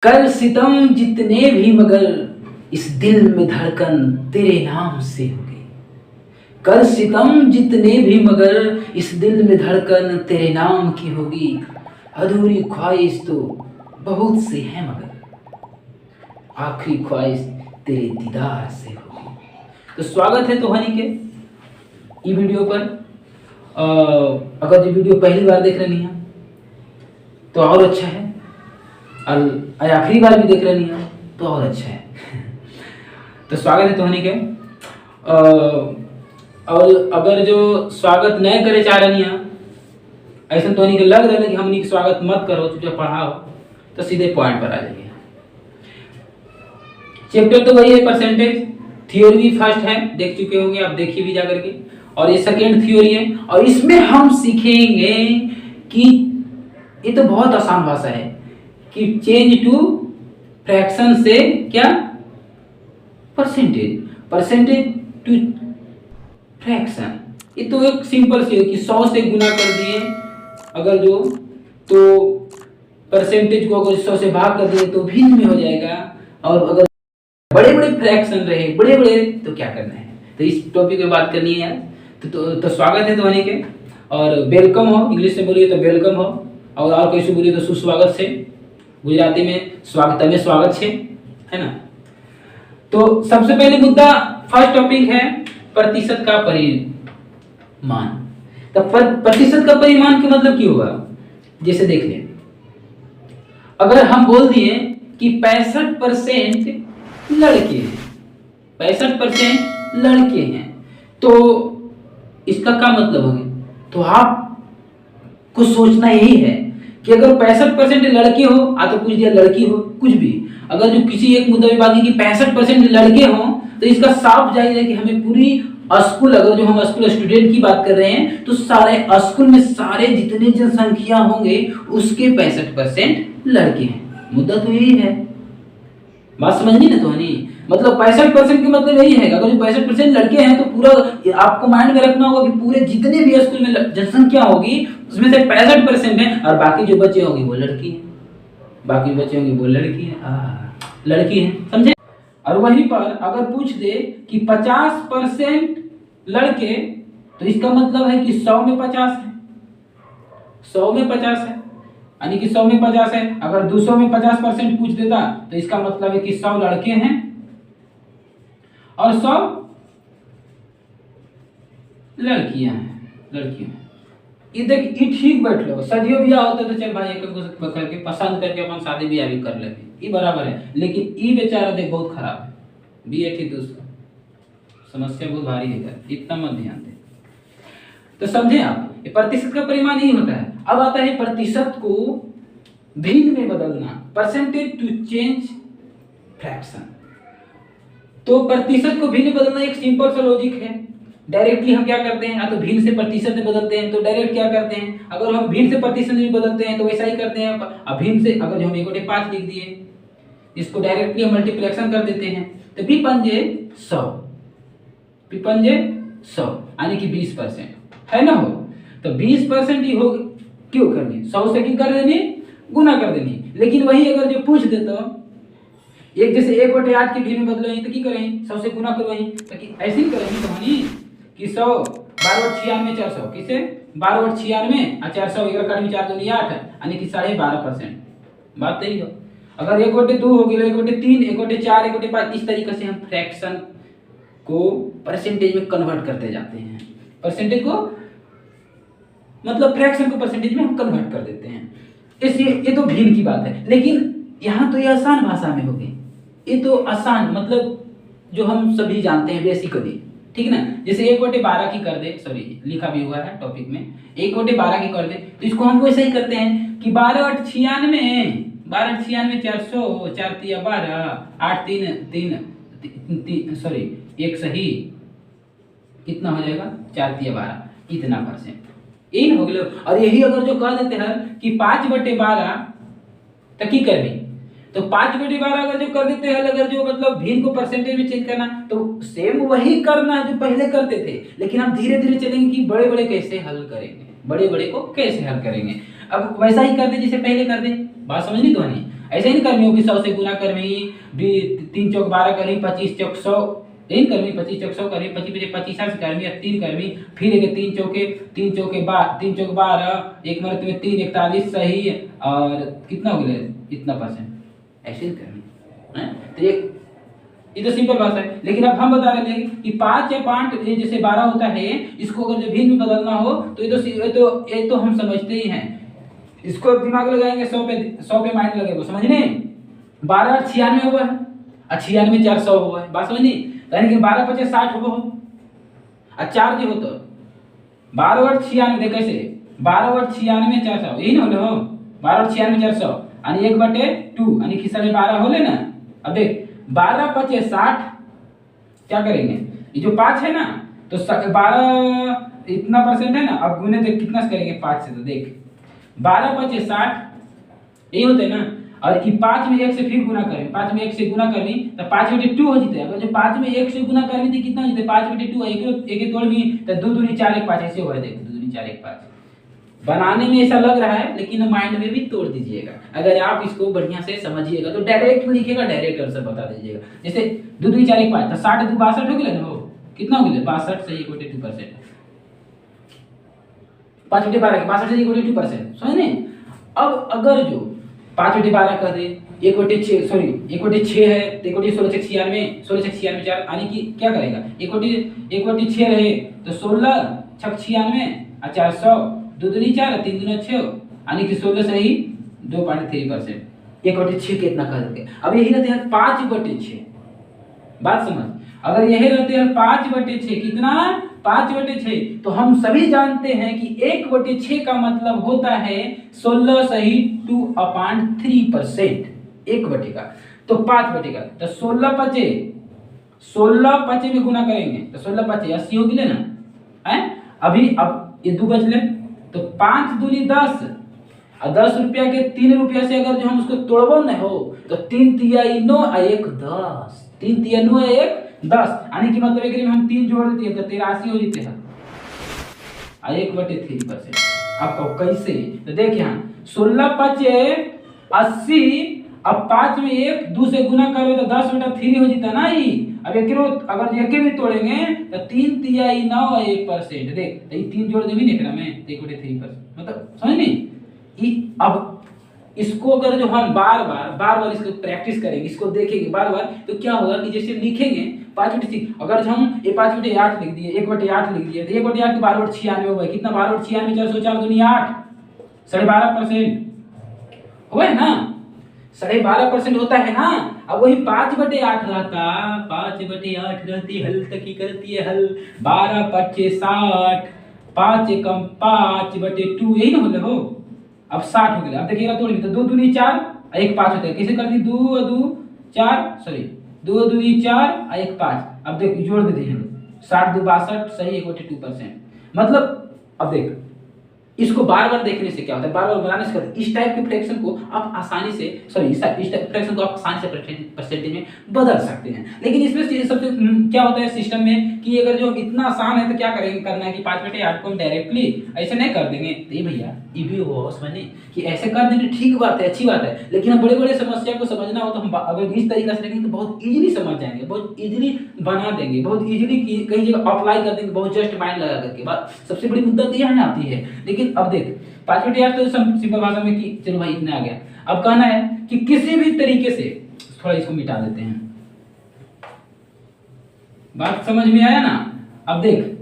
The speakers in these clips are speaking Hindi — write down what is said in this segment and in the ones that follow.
कर सितम जितने भी मगर इस दिल में धड़कन तेरे नाम से होगी। कर सितम जितने भी मगर इस दिल में धड़कन तेरे नाम की होगी। अधूरी ख्वाहिश तो बहुत सी है मगर आखिरी ख्वाहिश तेरे दीदार से होगी। तो स्वागत है तोहनी के ई वीडियो पर। अगर जो वीडियो पहली बार देख रही है तो और अच्छा है, और आखिरी बार भी देख रही है तो और अच्छा है। तो स्वागत है तोहनी के। और अगर जो स्वागत नहीं करे चाह रही है, ऐसा तोहनी के लग रहा है कि हमनी स्वागत मत करो, चुपचाप पढ़ाओ, तो सीधे पॉइंट पर आ जाइए। चैप्टर तो वही है, परसेंटेज। थ्योरी भी फर्स्ट है, देख चुके होंगे आप, देखिए भी जाकर के। और ये सेकेंड थ्योरी है, और इसमें हम सीखेंगे कि ये तो बहुत आसान भाषा है कि चेंज टू फ्रैक्शन से क्या परसेंटेज, परसेंटेज टू फ्रैक्शन। ये तो एक सिंपल सी है कि 100 से गुना कर दिए अगर जो, तो परसेंटेज को अगर 100 से भाग कर दिए तो भिन्न में हो जाएगा। और अगर बड़े बड़े फ्रैक्शन रहे, बड़े बड़े, तो क्या करना है। तो इस टॉपिक में बात करनी है। तो स्वागत है तुम्हारे के, और वेलकम हो, इंग्लिश से बोलिए तो वेलकम हो, और कैसे बोलिए तो सुस्वागत से, गुजराती में स्वागत में स्वागत है ना। तो सबसे पहले मुद्दा, फर्स्ट टॉपिक है प्रतिशत का परिमाण। तो प्रतिशत का परिमाण का मतलब क्या होगा, जैसे देख लें, अगर हम बोल दिए कि 65% लड़के हैं, 65% लड़के हैं, तो इसका क्या मतलब होगा। तो आप को सोचना यही है कि अगर 65% लड़के हो, तो कुछ दिया लड़की हो, कुछ भी, अगर जो किसी एक मुद्दे में बात की कि 65% लड़के हो, तो इसका साफ जाहिर है कि हमें पूरी स्कूल, अगर जो हम स्कूल स्टूडेंट की बात कर रहे हैं, तो सारे स्कूल में सारे जितने जनसंख्या होंगे उसके 65% लड़के हैं। मुद्दा तो यही है, बात समझनी ना तो नहीं। मतलब 65% का मतलब यही है, अगर जो 65% लड़के हैं तो पूरा आपको माइंड में रखना होगा कि पूरे जितने भी स्कूल में जनसंख्या होगी उसमें से 65% है, और बाकी जो बच्चे होंगे वो लड़की है, बाकी बच्चे होंगे वो लड़की है, लड़की है, समझे। और वहीं पर अगर पूछ दे कि 50% लड़के, तो इसका मतलब है कि 100 में 50 है, 100 में 50 है, यानी कि 100 में 50 है। अगर 200 में 50% पूछ देता तो इसका मतलब है कि 100 लड़के हैं और 100 लड़कियां हैं, लड़कियां। ये देख, ये ठीक बैठ लो, सदियों ब्याह होता तो चल भाई एक करके पसंद करके अपन शादी ब्याह भी कर लेते, ये बराबर है। लेकिन ये बेचारा देख बहुत खराब है, बी थी दोस्तों, समस्या बहुत भारी है, इतना मत ध्यान दे। तो समझे आप, ये प्रतिशत का परिमाण ही होता है। अब आता है प्रतिशत को भिन्न में बदलना, परसेंटेज टू चेंज फ्रैक्शन। तो प्रतिशत को भिन्न बदलना एक सिंपल सा लॉजिक है। डायरेक्टली हम क्या करते हैं, या तो भिन्न से प्रतिशत में बदलते हैं, तो डायरेक्ट क्या करते हैं, अगर हम भिन्न से प्रतिशत में बदलते हैं तो वैसा ही करते हैं। अब भिन्न से अगर हम 1/5 लिख दिए, इसको डायरेक्टली हम मल्टीप्लिकेशन कर देते हैं, तो बी पंजे 100, बी पंजे 100, यानी कि 20% है ना। हो तो 20% ही हो, क्यों करनी, 100 से क्यों कर देनी, गुना कर देनी। लेकिन वही अगर जो पूछ देता एक, जैसे 1/8 के भिन्न में बदलो तो की करें, 100 से गुना करो, ताकि ऐसे ही करेंगे कहानी कि 100 12/96 400, किसे 12/96 और 400 11 काट में 4 दूनी 8, यानी कि 12.5%। बात यही हो। अगर 1/2 हो गया, 1/3, 1/4, 1/5, इस तरीके से हम फ्रैक्शन को परसेंटेज में कन्वर्ट करते जाते हैं। परसेंटेज को मतलब फ्रैक्शन को परसेंटेज में हम कन्वर्ट कर देते हैं। इसलिए ये तो भिन्न की बात है, लेकिन यहाँ तो ये आसान भाषा में हो गई। ये तो आसान मतलब जो हम सभी जानते हैं बेसिकली, ठीक है ना। जैसे 1/12 की कर दे, सॉरी लिखा भी हुआ है टॉपिक में, 1/12 की कर दे, तो इसको हम वैसे ही करते हैं कि 12/96, 12/96 400, 4 × 12, 8 3 सॉरी 1 सही कितना हो जाएगा, 4 × 12, इतना %, यही हो गया। और यही अगर जो कह देते हैं कि 5/12 तो की करनी, तो 5/12 अगर जो कर देते हैं, अगर जो मतलब भिन्न को परसेंटेज में चेंज करना, तो सेम वही करना है जो पहले करते थे, लेकिन हम धीरे धीरे चलेंगे कि बड़े बड़े कैसे हल करेंगे, बड़े बड़े को कैसे हल करेंगे। अब वैसा ही कर दे जैसे पहले कर दे, बात समझनी तो नहीं। ऐसे ही करनी होगी, 100 से गुना करनी, 3 चौक 12 करनी, 25 चौक 100 यही करनी, 25 चौक 100 करनी, 25 25 से करनी, 3 करनी, फिर एक 3 चौके 3 चौक 12, एक मरत में 3 41 सही, और कितना हो गया इतना %, ऐसे ही करनी है। तो ये तो सिंपल बात है। लेकिन अब हम बता रहे हैं कि 5 या 5 जैसे 12 होता है, इसको अगर जो भिन्न में बदलना हो तो ये तो हम समझते ही हैं। इसको दिमाग लगाएंगे, 100 पे माइंड लगेगा, समझने। 12 और 96 हुआ है, 96 4 100 हुआ है, बात समझनी। यानी कि 12 5 60 हुआ हो, और 4 जो हो तो 12 और 96 देख कैसे, 12 और 96 400 यही ना हो, 12 और 96 400 यानी 1/2 यानी कि 12.5 हो लेना। अब देख 12 5 60 क्या करेंगे, ये जो 5 है ना तो 12 इतना % है ना, अब गुने देख कितना से करेंगे 5 से, तो देख 12 5 60 यही होते हैं ना, और ये 5 में 1 से फिर गुना करें, 5 में 1 से गुना करनी तो 5/2 हो जीते। अगर जो 5 में 1 से गुना करनी थी कितना हो जीते, 5/2 एक तोड़ भी तो 2 दूनी 4 1 5 ऐसे हो रहा है, देखो 2 दूनी 4 1 5 बनाने में ऐसा लग रहा है, लेकिन माइंड में भी तोड़ दीजिएगा। अगर आप इसको बढ़िया से समझिएगा तो डायरेक्ट लिखिएगा, डायरेक्ट आंसर बता दीजिएगा। जैसे 2 दूनी 4 1 5 तो 60 2 62 हो गया ना, हो कितना हो गया 62 सही 2%, 5/12 62 सही 2%, समझने। अब अगर जो 5/12 कर दे 1/6 सॉरी 1/6 है तो 1/16 96 4 यानी कि क्या करेगा, 1/6 रहे तो 16 6 96 और 400 2 दूनी 4 3 दूनी 6 यानी कि 16 सही 2.3%। 1/6 कितना कर देंगे। अब यही रहते हैं 5/6, बात समझ। अगर यही रहते हैं 5/6 कितना 5/6, तो हम सभी जानते हैं कि 1/6 का मतलब होता है 16 सही 2/3%, 1/6 का तो 5/6 का तो 16 5 में गुना करेंगे तो 16 5 80 हो गए ना है। अभी अब ये 2 बच ले तो 5 दूनी 10 और 10 रुपया के 3 रुपया से अगर जो हम उसको तोड़बो न हो तो 3 तिया 9 और 1 10, 3 तिया 9 और 1 10 यानी कि मतलब एक में हम 3 जोड़ देते हैं तो 83 हो जाते हैं, और 1/3%। अब कैसे, तो देख यहाँ 16 5 80, अब 5 में 1 2 से गुना करोगे तो 10/3 हो जाता ना ही। अब अगर एक भी तोड़ेंगे तो 3 तिया 9 और 1%, देख तो ये 3 जोड़ देंगे निकला में 1/3%, मतलब समझ नहीं। अब इसको अगर जो हम बार बार इसको प्रैक्टिस करेंगे, इसको देखेंगे बार बार, तो क्या होगा कि जैसे लिखेंगे 5/6, अगर जो हम ये 5/8 लिख दिए 1/8 लिख दिए तो 1/8 के 12/96 हुआ है, कितना 12/96 404 दूनी 8 12.5% हुआ है ना, 12.5% होता है ना। अब वही 5/8 रहता, 5/8 रहती हल तक ही करती है हल, 12 5 60 5 एकम 5/2 यही ना हो। अब 60 हो गया। अब देखिएगा तोड़ तो 2 दूनी 4 और 1 5 होता है, कैसे करती 2 2 4 सॉरी 2 दूनी 4 और 1 5। अब देख जोड़ देते हैं 60 2 62 सही 1/2%। मतलब अब देख इसको बार बार देखने से क्या होता है, बार बार बनाने से इस टाइप के फ्रैक्शन को आप आसानी से इस टाइप फ्रैक्शन को आप आसानी से परसेंटेज में बदल सकते हैं। लेकिन इसमें सबसे क्या होता है सिस्टम में कि अगर जो इतना आसान है तो क्या करेंगे, करना है कि 5/8 को हम डायरेक्टली ऐसे नहीं कर देंगे, तो ये भैया ये भी हो समझने कि ऐसे कर देंगे ठीक बात है, अच्छी बात है। लेकिन हम बड़े बड़े समस्या को समझना हो तो हम अगर इस तरीके से देखेंगे तो बहुत इजीली समझ जाएंगे, बहुत इजीली बना देंगे, बहुत इजीली कई जगह अप्लाई कर देंगे, बहुत जस्ट माइंड लगा करके। बात सबसे बड़ी मुद्दा तो यहाँ आती है। लेकिन अब देख 5/8 तो सिंपल भाषा में कि चलो भाई इतना आ गया। अब कहना है कि किसी भी तरीके से थोड़ा इसको मिटा देते हैं, बात समझ में आया ना। अब देख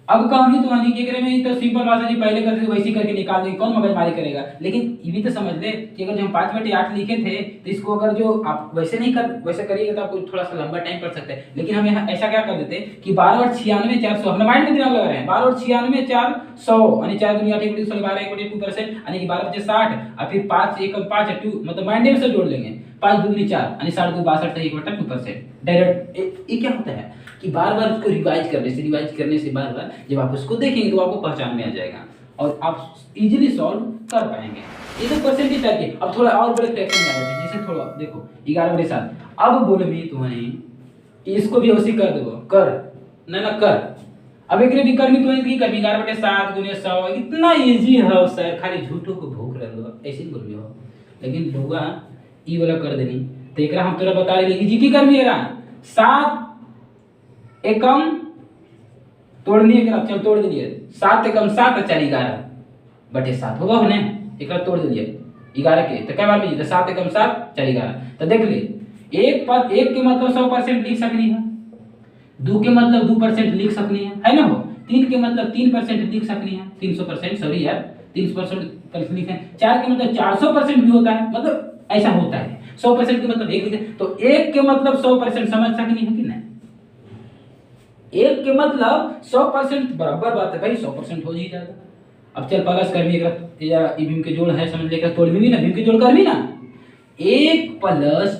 अब कहानी तो आनी के में तो सिंपल भाषा जी पहले करते वैसे करके निकाल देंगे, कौन मगजमारी करेगा। लेकिन ये भी तो समझ ले कि अगर जो हम 5/8 लिखे थे तो इसको अगर जो आप वैसे नहीं कर वैसे करिएगा तो आपको थोड़ा सा लंबा टाइम पड़ सकता है। लेकिन हम यहाँ ऐसा क्या कर देते कि 12/96 400 हम माइंड में दिमाग लगा रहे हैं, 12/96 400 यानी 4 दूनी 8 1 12 1/2% यानी कि 12 5 60 और फिर 5 1 5 2 मतलब माइंड में से जोड़ लेंगे 5 दूनी 4 यानी 60 2 62 सही 1/2% डायरेक्ट। ये क्या होता है कि बार बार उसको रिवाइज करने से बार बार जब आप उसको देखेंगे तो आपको पहचान में आ जाएगा और आप इजीली सॉल्व कर पाएंगे। ये तो परसेंटेज टाइप के। अब थोड़ा और बड़े फ्रैक्शन में आ जाते हैं, जैसे थोड़ा देखो 11/7। अब बोले मैं तुम्हें इसको भी उसी कर दो कर ना कर। अब एक भी करनी तो नहीं करनी 11/7 गुने 100 इतना इजी है सर, खाली झूठों को भूख रहे हो ऐसे ही बोल रहे हो। लेकिन लोग ई वाला कर देनी तो एक हम तोरा बता रहे इजी की करनी है 7 एकम तोड़नी है। चल तोड़ दिए 7 एकम 7 4 11 बटे 7 होगा होने एक तोड़ दिए 11 के तो क्या बार में 7 एकम 7 4 11 तो देख ले एक के मतलब 100% लिख सकनी है, 2 के मतलब 2% लिख सकनी है ना हो, 3 के मतलब 3% लिख सकनी है, 300% सॉरी यार 300% लिखे, 4 के मतलब 400% भी होता है, मतलब ऐसा होता है। 100% के मतलब 1 लिखे तो 1 के मतलब 100% समझ सकनी है कि नहीं, 1 के मतलब 100% बराबर बात है भाई 100% हो ही जाएगा। अब चल प्लस कर भी या भीम के जोड़ है समझ लेकर तोड़ भी ना, भीम के जोड़ कर भी ना 1 +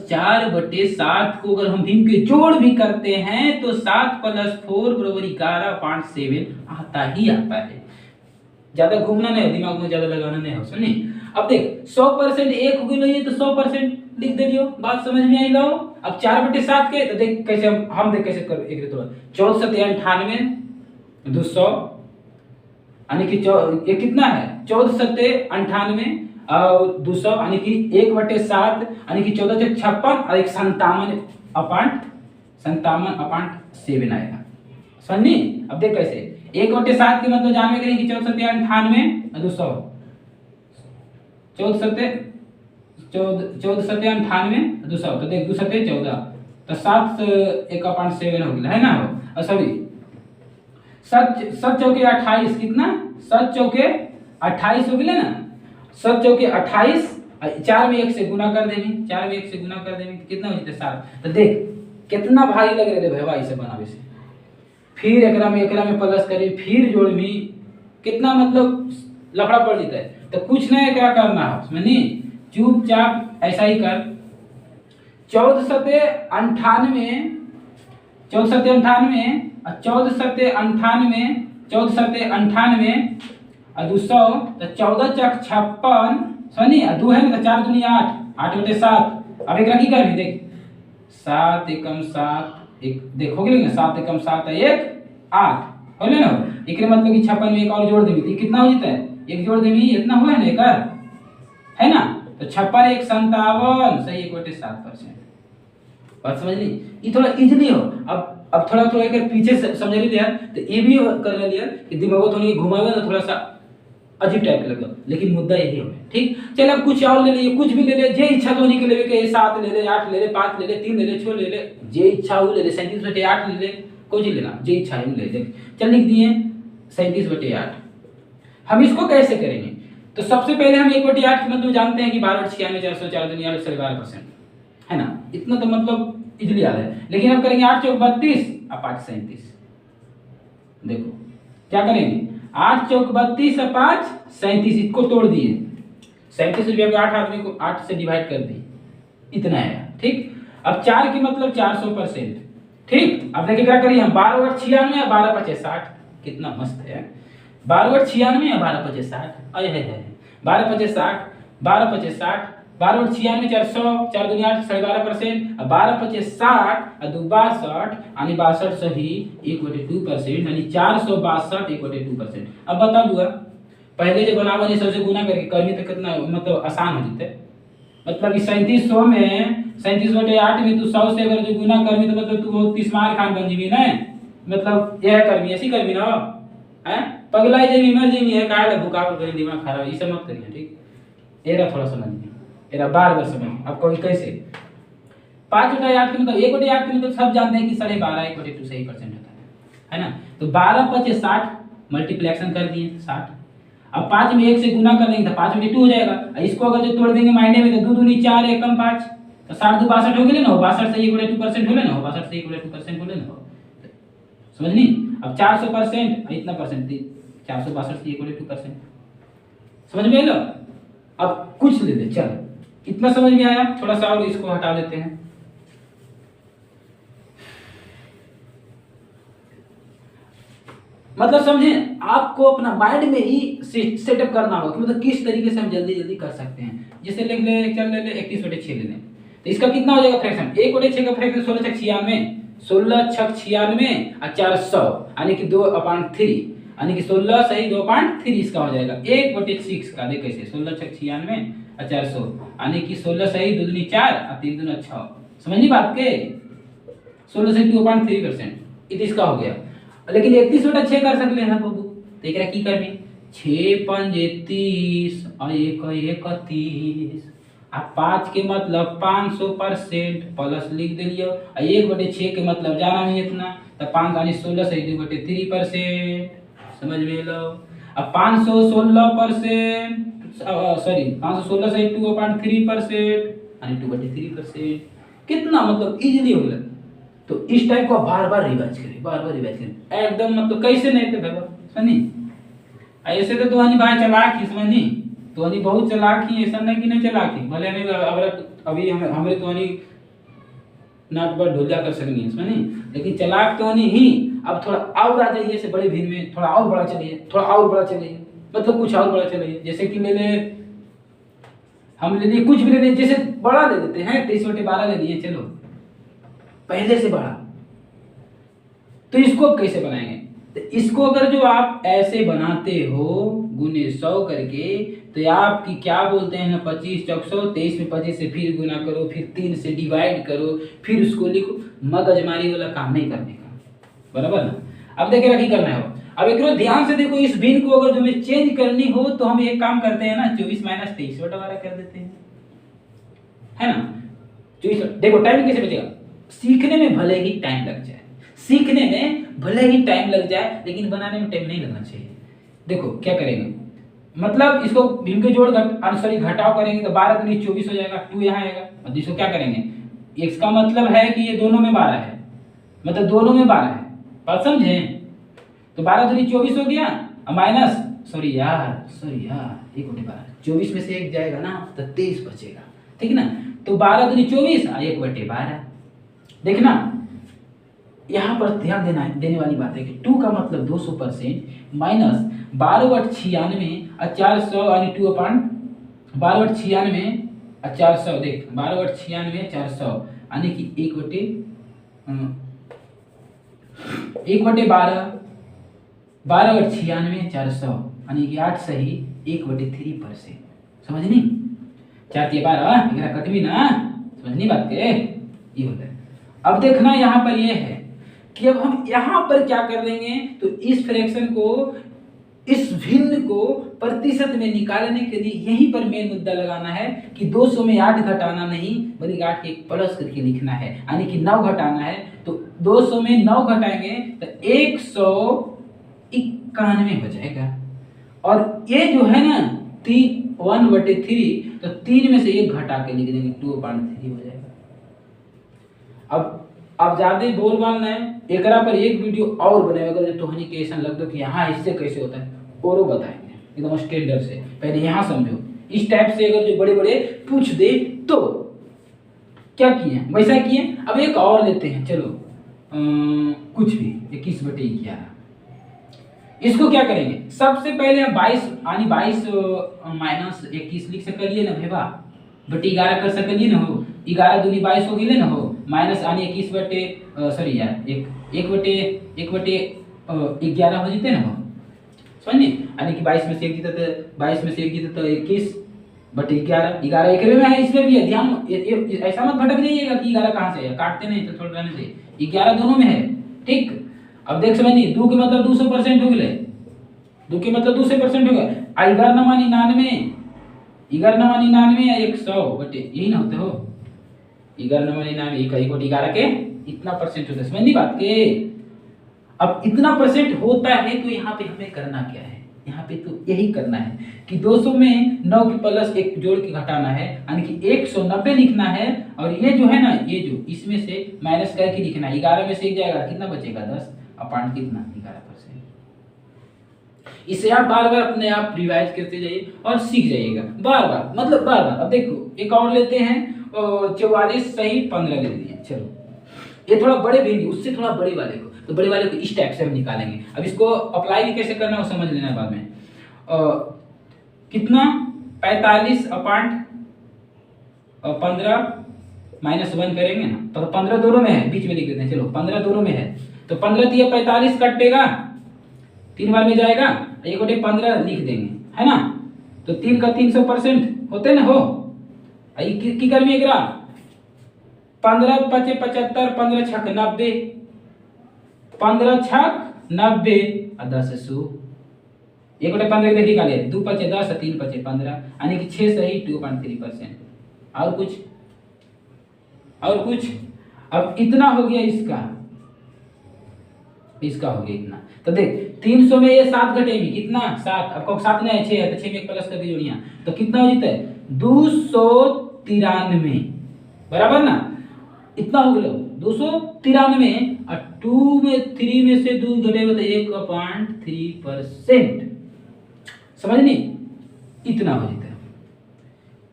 4/7 को अगर हम भीम के जोड़ भी करते हैं तो 7 + 4 = 11.7 आता ही आता है। ज्यादा घूमना नहीं, दिमाग में ज्यादा लगाना नहीं हो समझे। अब देख 100% 1 हो गई तो 100% लिख दे दियो, बात समझ में आई लो। अब 4/7 के तो देख कैसे हम देख कैसे कर एक तो 14 × 98 200 यानी कि ये कितना है 14 × 98 और 200 यानी कि 1/7 यानी कि 14 × 56 और 57.7 आएगा समझनी। अब देख कैसे 1/7 के मतलब जानवे करें कि 14 × 98 और 200 14 × 98 200 तो देख 2 × 14 तो 7 हो गया है ना हो। और सॉरी 7 चौके 28 कितना 7 चौके 28 हो गया ना, 7 चौके 28 4 में 1 से गुना कर देनी, 4 में 1 से गुना कर देनी तो कितना हो जाता 7। तो देख कितना भारी लग रहे भाई इसे बनावे से, फिर एकरा में प्लस करी फिर जोड़मी कितना मतलब लफड़ा पड़ जाता है। तो कुछ नहीं क्या करना है समझनी, चुपचाप ऐसा ही कर 14 × 98 और 14 और 200 तो 14 × 56 समझनी 2 है ना तो 4 दूनी 8 8/7। अब एकरा की करबी देख 7 एकम 7 एक देखोगे ना 7 एकम 7 1 8 हो ले ना, एकरे मतलब कि 56 में एक और जोड़ देबी तो कितना हो जाता है एक जोड़ देबी इतना हुआ है ना एक है ना तो 56 1 57 सही 1/7%। बात समझ ली, ये थोड़ा इजीली हो। अब थोड़ा अगर पीछे समझ लिया तो ये भी कर लिया कि दिमाग को थोड़ी घुमावे ना थोड़ा सा अजीब टाइप का लगा, लेकिन मुद्दा यही हो ठीक। चल अब कुछ और ले लिए, कुछ भी ले ले, जे इच्छा तो नहीं के लेवे के 7 ले ले 8 ले ले 5 ले ले 3 ले ले 6 ले ले, जे इच्छा हो ले ले 37/8 ले ले, कुछ लेना जे इच्छा है ले ले। चल लिख दिए 37/8। हम इसको कैसे करेंगे तो सबसे पहले हम 1/8 के मतलब जानते हैं कि 12/96 404 दुनिया 12% है ना, इतना तो मतलब इजीली याद है। लेकिन अब करेंगे 8 × 32 और 5 × 37। देखो क्या करेंगे 8 × 32 और 5 × 37 इसको तोड़ दिए 37 रुपया को 8 आदमी को 8 से डिवाइड कर दिए इतना है ठीक। अब 4 के मतलब 400% ठीक। अब देखिए क्या करिए हम 12/96 या 12/50 कितना मस्त है 12/96 या 12/50 अरे है 12/50 12/50 12/96 400 4 दूनी 8 12.5% 12/50 और 2 62 यानी 62 सही 1/2% यानी 462 1/2%। अब बता दूंगा पहले जो बनावा नहीं सबसे गुना करके करनी तो कितना मतलब आसान हो जाता है, मतलब कि 3700 में 37/8 में तू 100 से अगर जो गुना करनी तो मतलब तू बहुत तिस्मार खान बन जीवी ना, मतलब यह करनी ऐसी करनी ना हैं पगलाई जेबी मर जेबी है काहे भूखा पर दिमाग खराब ये सब मत करिए ठीक। एरा थोड़ा समझ एरा बार समझ। अब कोई कैसे 5/8 के मतलब 1/8 के मतलब सब जानते हैं कि 12.5 1/2 सही परसेंट होता है ना। तो 12/60 मल्टीप्लिकेशन कर दिए 60। अब 5 में 1 से गुना कर देंगे तो 5/2 हो जाएगा। इसको अगर जो तोड़ देंगे मायने में तो 2 दूनी 4 1 कम 5 तो 60 2 62 हो गए ना, 62 से 1/2% हो लेना, 62 से 1/2% हो लेना समझनी। अब 400% इतना परसेंट 462 से 1/2% समझ में आया। अब कुछ ले ले चल इतना समझ में आया, थोड़ा सा और इसको हटा देते हैं। मतलब समझे आपको अपना माइंड में ही सेटअप करना होगा कि मतलब किस तरीके से हम जल्दी जल्दी कर सकते हैं। जैसे लिख ले चल ले 31/6 ले लें तो इसका कितना हो जाएगा फ्रैक्शन 1/6 का फ्रैक्शन 16 × 96 16 × 96 और 400 यानी कि 2/3 यानी कि 16 सही 2/3 इसका हो जाएगा 1/6 का। देख कैसे 16 × 96 और 400, यानी कि 16 सही 2 दूनी 4 और 3 दूना 6। समझनी बात के? 16 से 2.3% इसका हो गया। लेकिन 31/6 कर सकले हैं बाबू, तो एकरा की करबी 6 5 31 और 1 31 आ 5 के मतलब 500% प्लस लिख दिलियो आ 1/6 के मतलब जाना नहीं इतना, तो 5 यानी 16 से 2/3%। समझ में लो। अब 516% सॉरी 516 से 2.3% यानी 2/3%। कितना मतलब इजीली हो गया। तो इस टाइप को बार बार रिवाइज करें एकदम, मतलब कैसे नहीं थे भाई समझनी। ऐसे तो तुहानी भाई चलाक ही समझनी, तुहानी बहुत चलाक ही, ऐसा नहीं कि नहीं चलाक ही, भले हमें अभी हमारे तुहानी नाट पर ढोलिया कर सकनी समझनी, लेकिन चलाक तुहानी ही। अब थोड़ा और आ जाइए से बड़े भीड़ में, थोड़ा और बड़ा चलिए, थोड़ा और बड़ा चलिए, मतलब कुछ और बड़ा चलिए। जैसे कि हम ले लिए कुछ भी ले लिए, जैसे बड़ा ले लेते हैं 23/12 ले लिए, चलो पहले से बड़ा। तो इसको कैसे बनाएंगे? तो इसको अगर जो आप ऐसे बनाते हो गुने 100 करके, तो आपकी क्या बोलते हैं ना 25 चौक 100, 23 में 25 से फिर गुना करो, फिर 3 से डिवाइड करो, फिर उसको लिखो। मगजमारी वाला काम नहीं करने का, बराबर ना। अब देखिए क्या करना है। अब एक ध्यान से देखो, इस भिन्न को अगर हमें चेंज करनी हो तो हम एक काम करते हैं ना, 24 - 23/12 कर देते हैं, है ना। 24 देखो टाइम कैसे बचेगा। सीखने में भले ही टाइम लग जाए, लेकिन बनाने में टाइम नहीं लगना चाहिए। देखो क्या करेंगे, मतलब इसको भिन्न के जोड़ घटाव करेंगे तो 12 दूनी 24 हो जाएगा, 2 यहाँ आएगा। और इसको क्या करेंगे, इसका मतलब है कि ये दोनों में 12 है, मतलब दोनों में 12 है, बात समझे। तो 12 दूनी 24 हो गया, माइनस सॉरी यार 1/12, 24 में से 1 जाएगा ना तो 23 बचेगा, ठीक ना। तो 12 दूनी 24 और 1/12। देखना यहाँ पर ध्यान देने वाली बात है कि 2 का मतलब 200% माइनस 12/96 और 400 यानी 12/96 और 400। देख 12/96 400 यानी कि 1/12 12/96 400 यानी कि 8 सही 1/3%। समझनी 4 × 12 11 कटवी ना, समझनी बात के ये होता है। अब देखना यहाँ पर ये है कि अब हम यहाँ पर क्या कर देंगे, तो इस फ्रैक्शन को, इस भिन्न को प्रतिशत में निकालने के लिए यहीं पर मेन मुद्दा लगाना है कि 200 में 8 घटाना नहीं बल्कि 8 के प्लस करके लिखना है, यानी कि 9 घटाना है। तो 200 में 9 घटाएंगे तो 191 हो जाएगा। और ये जो है ना 1/3, तो 3 में से 1 घटा के लिख देंगे 2/3 हो जाएगा। अब ज्यादा बोलबाल नहीं, एकरा पर एक वीडियो और बनाएगा जो तोहनी के ऐसा लग दो कि यहाँ इससे कैसे होता है और वो बताएंगे एकदम स्टैंडर्ड से। पहले यहाँ समझो, इस टाइप से अगर जो बड़े बड़े पूछ दे तो क्या किए वैसा किए। अब एक और लेते हैं, चलो कुछ भी 21/11। इसको क्या करेंगे, सबसे पहले हम 22 यानी 22 - 21 लिख सकलिए ना भेबा, बटे 11 कर सकलिए ना हो, 11 दूनी 22 हो गई ना हो, माइनस यानी 1/11 हो जीते ना हो, समझिए। यानी कि 22 में से 1 जीता तो 22 में से 1 जीता तो 21/11, 11 एक में है, इसमें भी है ध्यान। ऐसा मत भटक जाइएगा कि 11 कहाँ से है, काटते नहीं तो थोड़ा रहने दे, 11 दोनों में है, ठीक। अब देख समझिए 2 के मतलब 200% हो गए, 2 के मतलब 200% हो गया। 11 - 99 या 100 बटे यही ना होते हो, 11 - 99 11 के इतना परसेंट होता है, समझ नहीं बात के। अब इतना परसेंट होता है तो यहाँ पे हमें करना क्या है, यहाँ पे तो यही करना है कि 200 में 9 के प्लस 1 जोड़ के घटाना है, यानी कि 190 लिखना है। और ये जो है ना, ये जो इसमें से माइनस करके लिखना है, 11 में से 1 जाएगा कितना बचेगा 10 अपॉइंट कितना 11%। इसे आप बार बार अपने आप रिवाइज करते जाइए और सीख जाइएगा बार बार, मतलब बार बार। अब देखो एक और लेते हैं, 44 सही 15 ले दिए। चलो ये थोड़ा बड़े भी, उससे थोड़ा बड़े वाले को, तो बड़े वाले को इस टाइप से हम निकालेंगे। अब इसको अप्लाई भी कैसे करना है वो समझ लेना है बाद में। कितना 45/15 -1 करेंगे ना, तो 15 दोनों में है, बीच में लिख देते हैं। चलो 15 दोनों में है, तो 15 दिया 45 कटेगा 3 बार में जाएगा, 1/15 लिख देंगे, है ना। तो 3 का 300% होते ना हो। की कर में ग्राम 15 पचे 75, 15 छक 90, 15 छक 90 और 10 100। 1/15 देखिए का ले 2 पचे 10 और 3 पचे 15, यानी कि 6 सही 2.3%। और कुछ अब इतना हो गया इसका हो गया इतना। तो देख 300 में ये 7 घटेगी कितना 7, आपको 7 नहीं है 6 है, तो 6 में एक प्लस करके जोड़िया तो कितना हो जाता है 293, बराबर ना। इतना हो गया 293 और 2 में 3 में से 2 घटेगा तो 1.3%। समझ नहीं, इतना हो जाता है,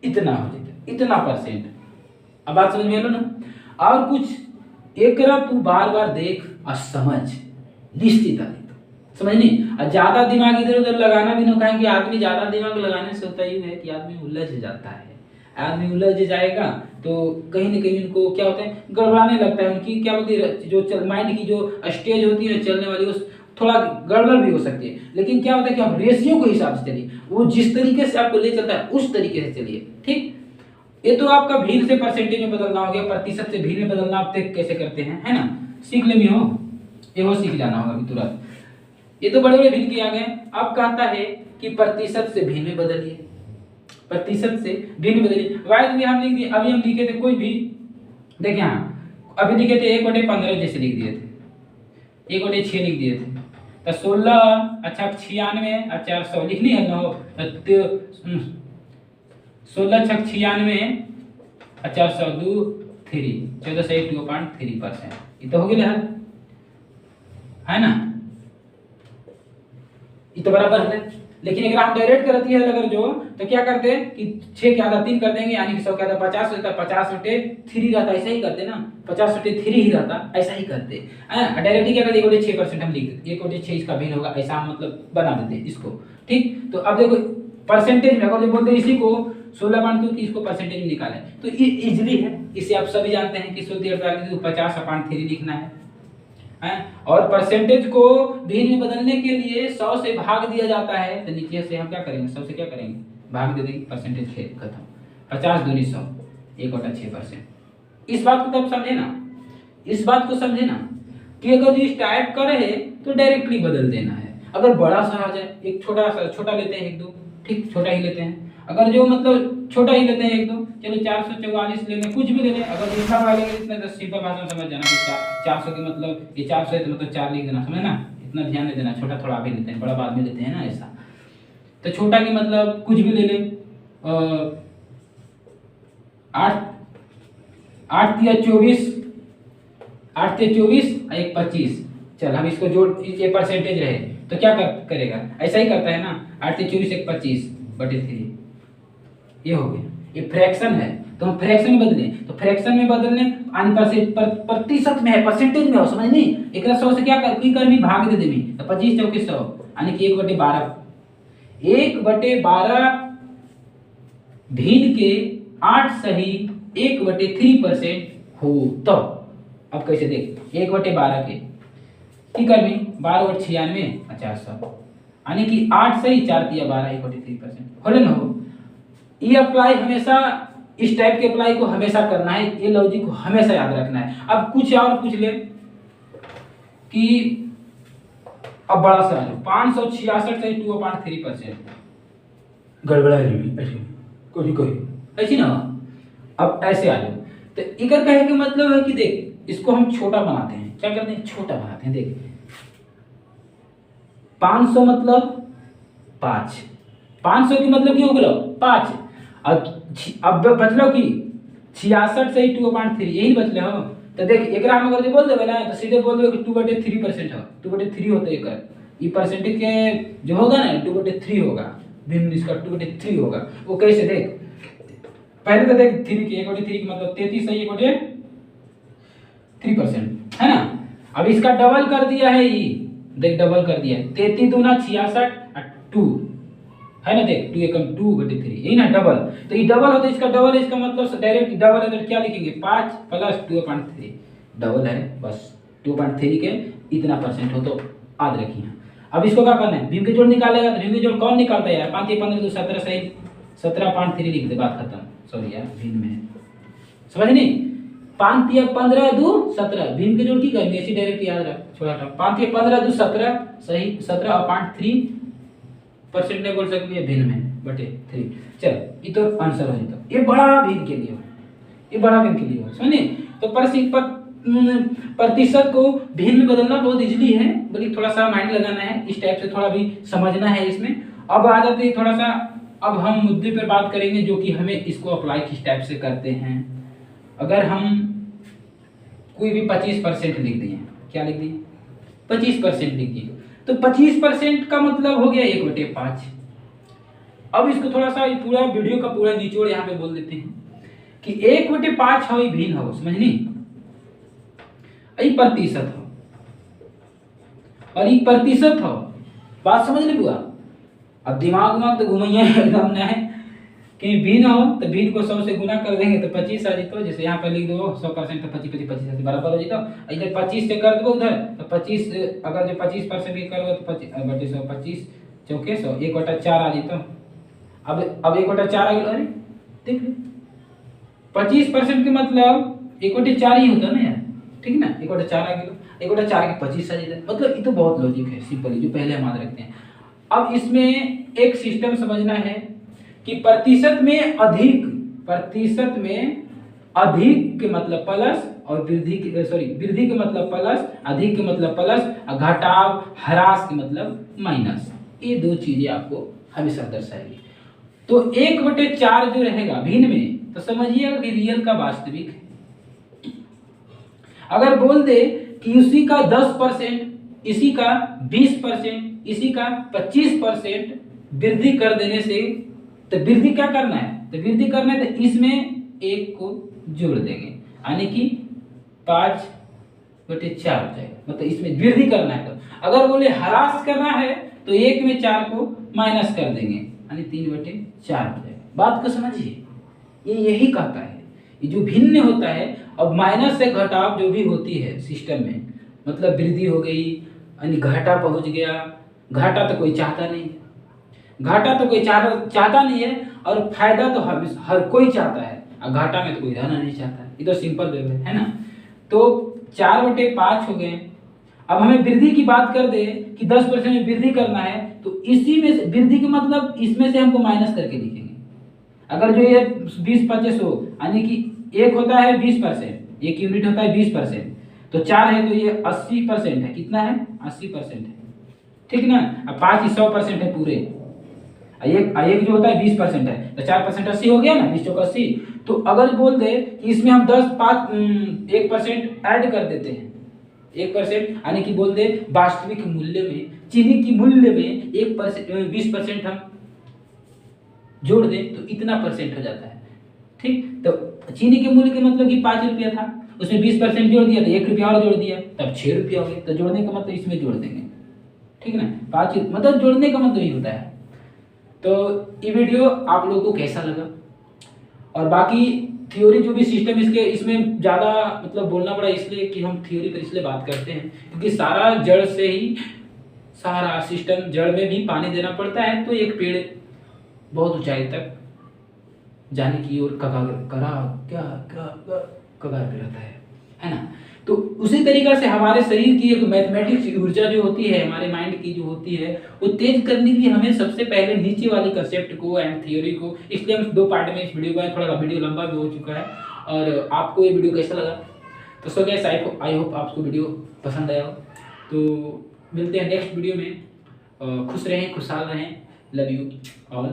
इतना परसेंट। अब बात समझ में आ लो ना। और कुछ एक तू बार बार देख और समझ, निश्चित समझ नहीं। और ज्यादा दिमाग इधर उधर लगाना भी ना, कहेंगे आदमी ज्यादा दिमाग लगाने से होता ही है कि आदमी उलझ जाता है। आदमी उलझ जाएगा तो कहीं ना कहीं उनको क्या होता है, गड़बड़ाने लगता है। उनकी क्या होती है, जो माइंड की जो स्टेज होती है चलने वाली, उस थोड़ा गड़बड़ भी हो सकती है। लेकिन क्या होता है कि आप रेशियो के हिसाब से चलिए, वो जिस तरीके से आपको ले चलता है उस तरीके से चलिए, ठीक। ये तो आपका भीड़ से परसेंटेज में बदलना हो गया, प्रतिशत से भीड़ में बदलना आप कैसे करते हैं, है ना, सीख ले हो, ये वो सीख जाना होगा अभी तुरंत। ये तो बड़े बड़े भीड़ के आ गए। अब कहता है कि प्रतिशत से भीड़ में बदलिए, प्रतिशत से भीड़ में बदलिए। वाइज भी हम लिख दिए, अभी हम लिखे थे कोई भी, देखिए हाँ अभी लिखे थे 1/15 जैसे लिख दिए थे, 1/6 लिख दिए थे, तो 16 अच्छा 96 और 400 लिखनी है ना, 16 छक 96 और 400 2 3 14 से 2.3%। ये तो हो गया है ना, ये तो बराबर है। लेकिन अगर हम डायरेक्ट करती है अगर जो, तो क्या करते हैं कि 6 के आधा 3 कर देंगे, यानी कि 100 के आधा 50 रहता, 50/3 रहता, ऐसा ही करते ना, 50/3 ही रहता, ऐसा ही करते हैं। डायरेक्टली क्या करते 1/6% हम लिख देते, 1/6 इसका भिन्न होगा, ऐसा हम मतलब बना देते हैं इसको, ठीक। तो अब देखो परसेंटेज में अगर बोलते इसी को 16 मान क्योंकि इसको परसेंटेज में निकालें तो ये इजीली है, इसे आप सभी जानते हैं कि 50/3 लिखना है। और परसेंटेज को भीड़ में बदलने के लिए 100 से भाग दिया जाता है, तो नीचे से हम क्या करेंगे 100 से क्या करेंगे भाग दे देंगे, परसेंटेज खत्म। 50 दूनी 100 1/6%। इस बात को तब समझे ना, इस बात को समझे ना कि अगर जो इस टाइप का रहे तो डायरेक्टली बदल देना है। अगर बड़ा सा आ जाए, एक छोटा लेते हैं 1 2, ठीक छोटा ही लेते हैं। अगर जो मतलब छोटा ही लेते हैं 1 2, चलो 444 ले लें, कुछ भी ले लें। अगर दूसरा बड़ा लेंगे इतना तो सिंपल भाषा में समझ जाना कि 400 के मतलब ये 400 है तो मतलब 4 लिख देना, समझ ना, इतना ध्यान नहीं देना। छोटा थोड़ा भी लेते हैं, बड़ा बाद में लेते हैं ना ऐसा। तो छोटा की मतलब कुछ भी ले लें, 8 या 24, 8 या 24 और 1 25। चल हम इसको जोड़, ये परसेंटेज रहे तो क्या करेगा, ऐसा ही करता है ना, 8 या 24 1 25/3, ये हो गया। ये फ्रैक्शन है तो हम फ्रैक्शन में बदले, तो फ्रैक्शन में बदलने प्रतिशत में है, परसेंटेज में हो, समझ नहीं। एक 100 से क्या कर भी भाग दे देवी, तो 25 चौके 100, यानी कि 1/12, 1/12 भीड़ के 8 सही 1/3% हो। तो अब कैसे देख 1/12 के की कर भी 12/96 400, यानी कि 8 सही 4 दिया 12 1/3% हो ना। हो ये अप्लाई हमेशा, इस टाइप के अप्लाई को हमेशा करना है, ये लॉजिक को हमेशा याद रखना है। अब कुछ और पूछ ले कि अब बड़ा सा 566 से 2.3% गड़बड़ा कोई ऐसी ना। अब ऐसे आ जाओ, तो इकर कहे के मतलब है कि देख इसको हम छोटा बनाते हैं, क्या करते हैं छोटा बनाते हैं। देख 500 मतलब 5, 500 की मतलब क्या हो गया 5। अब बचलो कि 66 से 2.3 यही बचले हो। तो देख एकरा हम अगर बोल देबे ना तो सीधे बोल देबे कि 2/3% हो, 2/3 होते एकर, ये परसेंटेज के जो होगा ना 2/3 होगा, भिन्न इसका 2/3 होगा। वो कैसे देख, पहले तो देख 3 के 1/3 की मतलब 33 से 1/3% है ना। अब इसका डबल कर दिया है, ये देख डबल कर दिया है, 33 दूना 66 और 2 है ना, देख 2 एकम 2/3 यही ना डबल। तो ये डबल होता है, इसका डबल है, इसका मतलब डायरेक्ट डबल है तो क्या लिखेंगे 5 + 2.3 डबल है बस 2.3 के इतना परसेंट हो, तो याद रखिए। अब इसको क्या करना है, भीम के जोड़ निकालेगा, तो भीम के जोड़ कौन निकालता है यार, 5 × 15 = 17, सही 17.3 लिख दे, बात खत्म। सॉरी यार, भीम में समझ नहीं, 5 × 15 = 17, भीम के जोड़ की करनी ऐसी डायरेक्ट याद रख, छोड़ा था। 5 × 15 = 17, सही 17.3% नहीं बोल सकती है, भिन्न में बटे 3। चल ये तो आंसर हो जाता, ये बड़ा भिन्न के लिए हो, ये बड़ा भिन्न के लिए हो, समझे। तो प्रतिशत को भिन्न में बदलना बहुत इजीली है, बल्कि थोड़ा सा माइंड लगाना है, इस टाइप से थोड़ा भी समझना है इसमें। अब आ जाते हैं थोड़ा सा, अब हम मुद्दे पर बात करेंगे जो कि हमें इसको अप्लाई किस टाइप से करते हैं। अगर हम कोई भी 25% लिख दिए, क्या लिख दिए, 25% लिख दिए, तो 25% का मतलब हो गया 1/5। अब इसको थोड़ा सा पूरा वीडियो का पूरा निचोड़ यहाँ पे बोल देते हैं कि 1/5 हो भिन्न हो, समझनी, प्रतिशत हो और ये प्रतिशत हो, बात समझ ली बुआ। अब दिमाग तो घुमाइए एकदम ना है कि भिन्न हो तो भिन्न को 100 से गुना कर देंगे तो 25 आ जाता, जैसे यहाँ पे लिख दो 100% तो 25 बराबर हो जाता। इधर 25 से कर दो उधर तो 25, अगर जो 25% की करोगे तो 25 चौके 100, 1/4 आ जाता। अब 1/4 आ गया, अरे देख लो 25% के मतलब 1/4 ही होता ना यार, ठीक ना, 1/4 आ गया, 1/4 के 25 आ जाता, मतलब ये तो बहुत लॉजिक है, सिंपल जो पहले हम याद रखते हैं। अब इसमें एक सिस्टम समझना है कि प्रतिशत में अधिक के मतलब प्लस और वृद्धि के मतलब प्लस, अधिक के मतलब प्लस, घटाव ह्रास के मतलब माइनस, ये दो चीजें आपको हमेशा दर्शाएगी। तो 1/4 जो रहेगा भिन्न में, तो समझिएगा कि रियल का वास्तविक है। अगर बोल दे कि उसी का 10%, इसी का 20%, इसी का 25% वृद्धि कर देने से, तो वृद्धि क्या करना है, तो वृद्धि करना है तो इसमें 1 को जोड़ देंगे, यानी कि 5/4 हो जाएगा, मतलब इसमें वृद्धि करना है। तो अगर बोले ह्रास करना है तो 1 में 4 को माइनस कर देंगे, यानी 3/4 हो जाएगा। बात को समझिए, ये यही कहता है, ये जो भिन्न होता है। अब माइनस से घटाव जो भी होती है सिस्टम में, मतलब वृद्धि हो गई यानी घाटा पहुंच गया, घाटा तो कोई चाहता नहीं, घाटा तो कोई चाहता नहीं है, और फायदा तो हर कोई चाहता है, और घाटा में तो कोई रहना नहीं चाहता, ये तो सिंपल वे है ना। तो 4/5 हो गए। अब हमें वृद्धि की बात कर दे कि 10% में वृद्धि करना है, तो इसी में से वृद्धि का मतलब इसमें से हमको माइनस करके लिखेंगे। अगर जो ये 20/25 हो, यानी कि एक होता है 20%, एक यूनिट होता है 20%, तो 4 है तो ये 80% है, कितना है 80% है, ठीक ना। अब 5 100% है पूरे, एक जो होता है 20% है, तो 4% 80 हो गया ना, 20 × 80। तो अगर बोल दे कि इसमें हम 1% ऐड कर देते हैं, 1%, यानी कि बोल दे वास्तविक मूल्य में, चीनी की मूल्य में 20% हम जोड़ दें तो इतना परसेंट हो जाता है, ठीक। तो चीनी के मूल्य के मतलब कि 5 रुपया था, उसमें 20% जोड़ दिया तो 1 रुपया और जोड़ दिया, तब 6 रुपया हो गया। तो जोड़ने का मतलब इसमें जोड़ देंगे, ठीक ना, 5 मतलब जोड़ने का मतलब ये होता है। तो ये वीडियो आप लोगों को कैसा लगा, और बाकी थ्योरी जो भी सिस्टम इसमें ज़्यादा मतलब बोलना पड़ा इसलिए कि हम थ्योरी पर इसलिए बात करते हैं क्योंकि सारा जड़ से ही, सारा सिस्टम जड़ में भी पानी देना पड़ता है, तो एक पेड़ बहुत ऊंचाई तक जाने की ओर कगार पे रहता है ना। तो उसी तरीका से हमारे शरीर की एक मैथमेटिक्स ऊर्जा जो होती है, हमारे माइंड की जो होती है, वो तेज करने के लिए हमें सबसे पहले नीचे वाली कंसेप्ट को एंड थ्योरी को, इसलिए हम 2 पार्ट में इस वीडियो का, थोड़ा वीडियो लंबा भी हो चुका है। और आपको ये वीडियो कैसा लगा, तो सो गाइस आई होप आपको वीडियो पसंद आया हो। तो मिलते हैं नेक्स्ट वीडियो में, खुश रहें, खुशहाल रहें, लव यू ऑल।